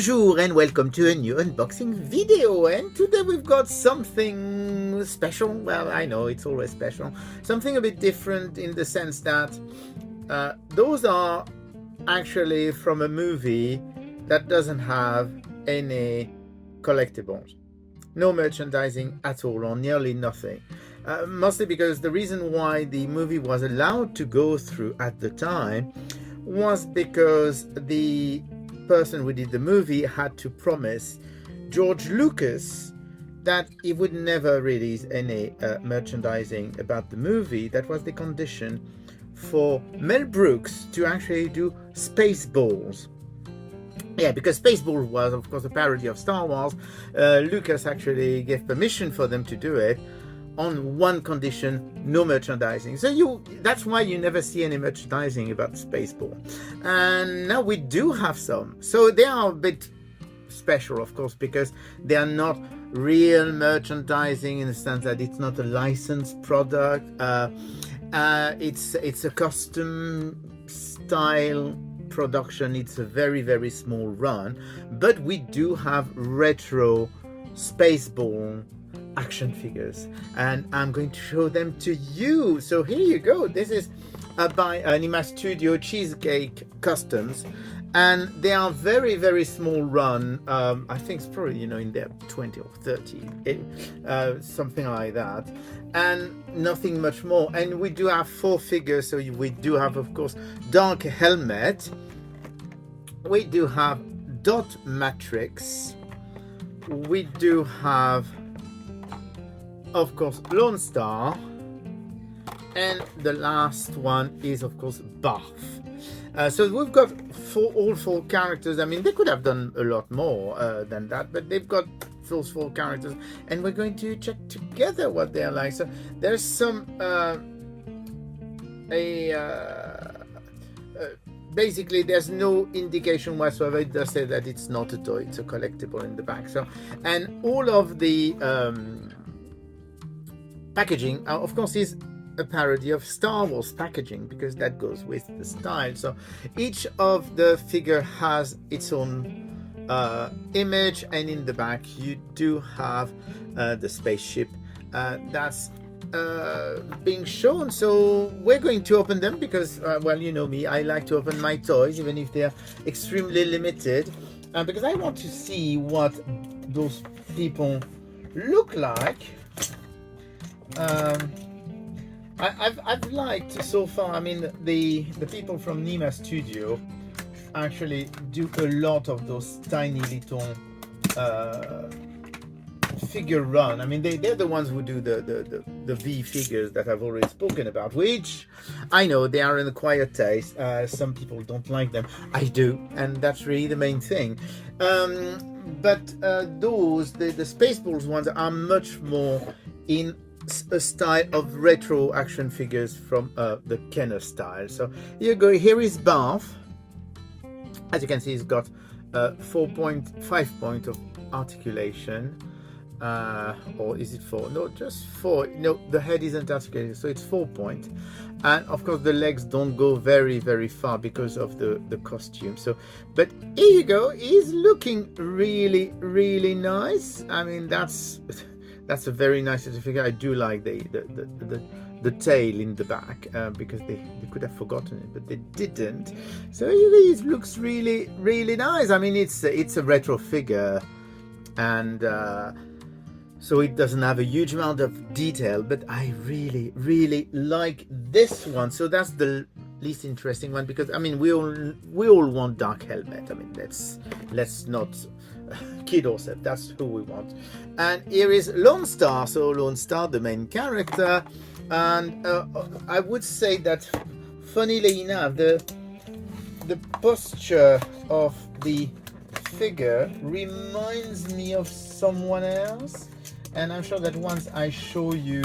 Bonjour and welcome to a new unboxing video, and today we've got something special. Well, I know it's always special. Something a bit different in the sense that those are actually from a movie that doesn't have any collectibles. No merchandising at all, or nearly nothing. Mostly because the reason why the movie was allowed to go through at the time was because the person who did the movie had to promise George Lucas that he would never release any merchandising about the movie. That was the condition for Mel Brooks to actually do Spaceballs. Yeah, because Spaceballs was, of course, a parody of Star Wars. Lucas actually gave permission for them to do it on one condition: no merchandising. So that's why you never see any merchandising about Spaceball. And now we do have some. So they are a bit special, of course, because they are not real merchandising in the sense that it's not a licensed product. It's a custom style production. It's a very, very small run, but we do have retro Spaceball action figures, and I'm going to show them to you. So here you go. This is by Nema Studios Cheesecake Customs, and they are very, very small run. I think it's probably in their 20 or 30, something like that, and nothing much more. And we do have 4 figures. So we do have, of course, Dark Helmet. We do have Dot Matrix. We do have, of course, Lone Star, and the last one is, of course, Barf. So we've got all 4 characters. I mean, they could have done a lot more than that, but they've got those 4 characters, and we're going to check together what they're like. So there's some basically there's no indication whatsoever. It does say that it's not a toy, it's a collectible in the back. So, and all of the packaging, of course, is a parody of Star Wars packaging, because that goes with the style. So each of the figure has its own image, and in the back you do have the spaceship that's being shown. So we're going to open them because well, you know me, I like to open my toys even if they're extremely limited, because I want to see what those people look like. I've liked so far. I mean, the people from Nema Studio actually do a lot of those tiny little figure run. I mean, they're the ones who do the V figures that I've already spoken about, which I know they are in a quiet taste. Some people don't like them. I do, and that's really the main thing. But those, the Spaceballs ones, are much more in a style of retro action figures from the Kenner style. So here you go. Here is Barf. As you can see, he's got 4.5 points of articulation. Or is it 4? No, just 4. No, the head isn't articulated, so it's 4 points. And of course the legs don't go very, very far because of the costume. So, but here you go. He's looking really, really nice. I mean, that's a very nice figure. I do like the tail in the back, because they could have forgotten it, but they didn't. So it looks really, really nice. I mean, it's a retro figure, and so it doesn't have a huge amount of detail, but I really, really like this one. So that's the least interesting one, because I mean, we all want Dark Helmet. I mean, let's not kid ourselves. That's who we want. And here is Lone Star. So Lone Star, the main character, and I would say that, funnily enough, the posture of the figure reminds me of someone else, and I'm sure that once I show you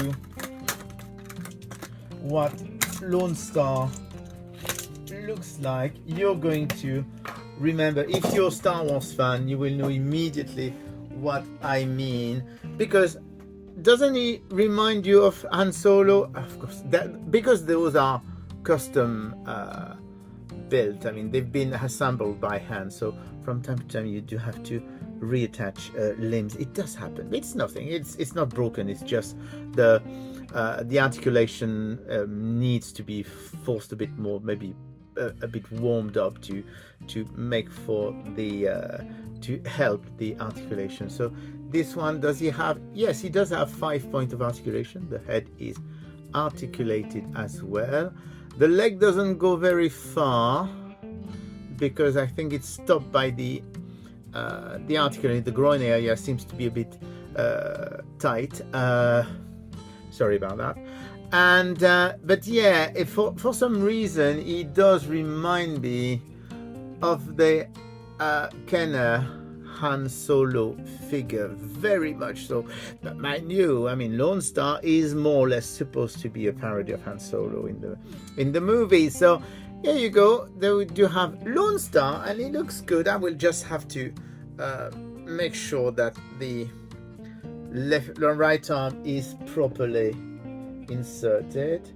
what Lone Star looks like, you're going to remember. If you're a Star Wars fan, you will know immediately what I mean, because doesn't he remind you of Han Solo? Of course, because those are custom built. I mean, they've been assembled by hand, so from time to time you do have to reattach limbs. It does happen. It's nothing. It's not broken. It's just the articulation needs to be forced a bit more, maybe a bit warmed up to make for the to help the articulation. So this one, does he have? Yes, he does have 5 points of articulation. The head is articulated as well. The leg doesn't go very far because I think it's stopped by the articulation. The groin area seems to be a bit tight. Sorry about that. And but yeah, for some reason he does remind me of the Kenner Han Solo figure, very much so. But mind you, I mean, Lone Star is more or less supposed to be a parody of Han Solo in the movie. So here you go. There we do have Lone Star, and it looks good. I will just have to make sure that the right arm is properly inserted.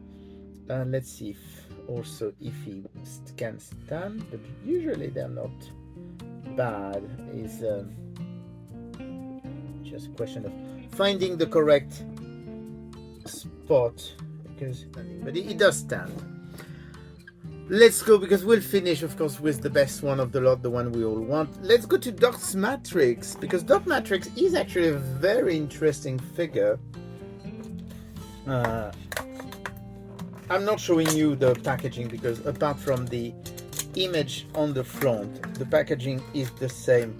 And let's see also if he can stand, but usually they're not bad. Is just a question of finding the correct spot, because but it does stand. Let's go, because we'll finish of course with the best one of the lot, the one we all want. Let's go to Dot Matrix, because Dot Matrix is actually a very interesting figure. I'm not showing you the packaging because apart from the image on the front, the packaging is the same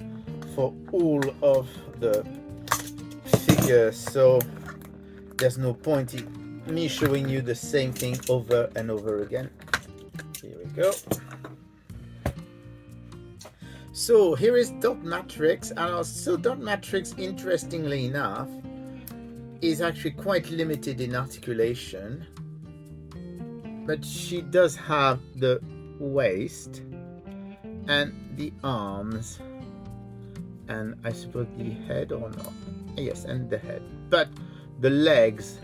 for all of the figures, so there's no point in me showing you the same thing over and over again. Here we go. So here is Dot Matrix, and so Dot Matrix, interestingly enough, is actually quite limited in articulation, but she does have the waist and the arms, and I suppose the head, or not? Yes, and the head, but the legs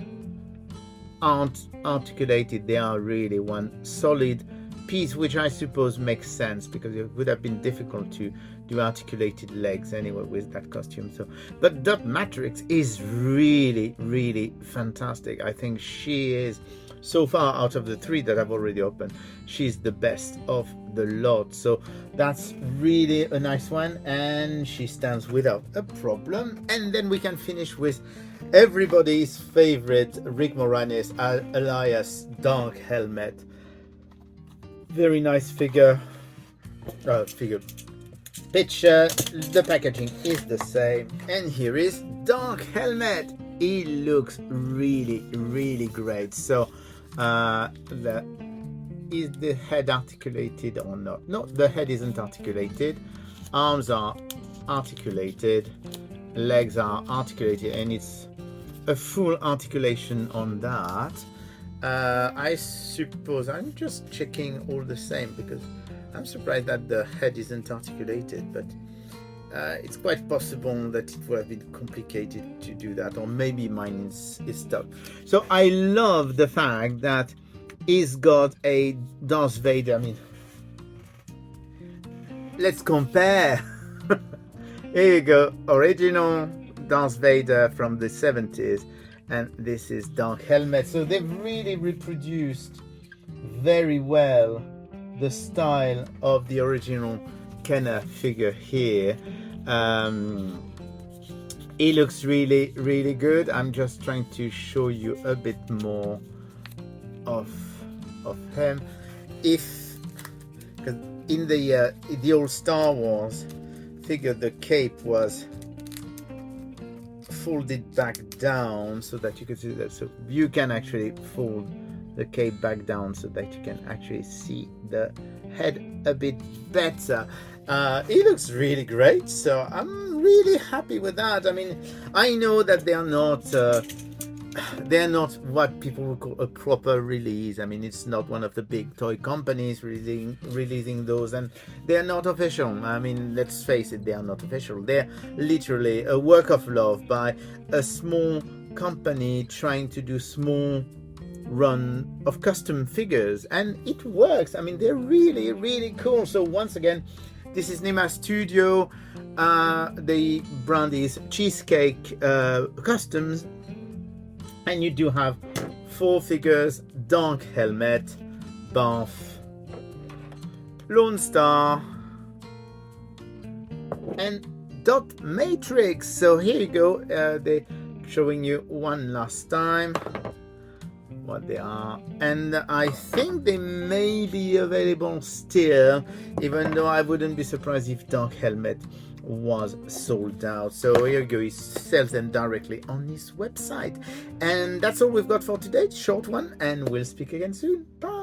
aren't articulated. They are really one solid piece, which I suppose makes sense because it would have been difficult to do articulated legs anyway with that costume. So, but Dot Matrix is really, really fantastic. I think she is, so far out of the 3 that I've already opened, she's the best of the lot. So that's really a nice one, and she stands without a problem. And then we can finish with everybody's favorite Rick Moranis alias Dark Helmet. Very nice figure. Picture. The packaging is the same, and here is Dark Helmet. He looks really, really great. So is the head articulated or not? No, the head isn't articulated. Arms are articulated, legs are articulated, and it's a full articulation on that. I suppose I'm just checking all the same because I'm surprised that the head isn't articulated, but it's quite possible that it would have been complicated to do that, or maybe mine is stuck. So I love the fact that he's got a Darth Vader. I mean, let's compare. Here you go, original Darth Vader from the 70s, and this is Dark Helmet. So they've really reproduced very well the style of the original Kenner figure here. He looks really, really good. I'm just trying to show you a bit more of him. Because in the old Star Wars figure, the cape was folded back down so that you can see that. So you can actually fold the cape back down so that you can actually see the head a bit better. He looks really great, so I'm really happy with that. I mean, I know that they're not what people would call a proper release. I mean, it's not one of the big toy companies releasing those, and they're not official. I mean, let's face it, they are not official. They're literally a work of love by a small company trying to do small run of custom figures, and it works. I mean, they're really, really cool. So once again, this is Nema Studio. The brand is Cheesecake Customs, and you do have 4 figures: Dark Helmet, Bath, Lone Star, and Dot Matrix. So here you go. They're showing you one last time what they are, and I think they may be available still, even though I wouldn't be surprised if Dark Helmet was sold out. So here you go, he sells them directly on his website. And that's all we've got for today. Short one, and we'll speak again soon. Bye.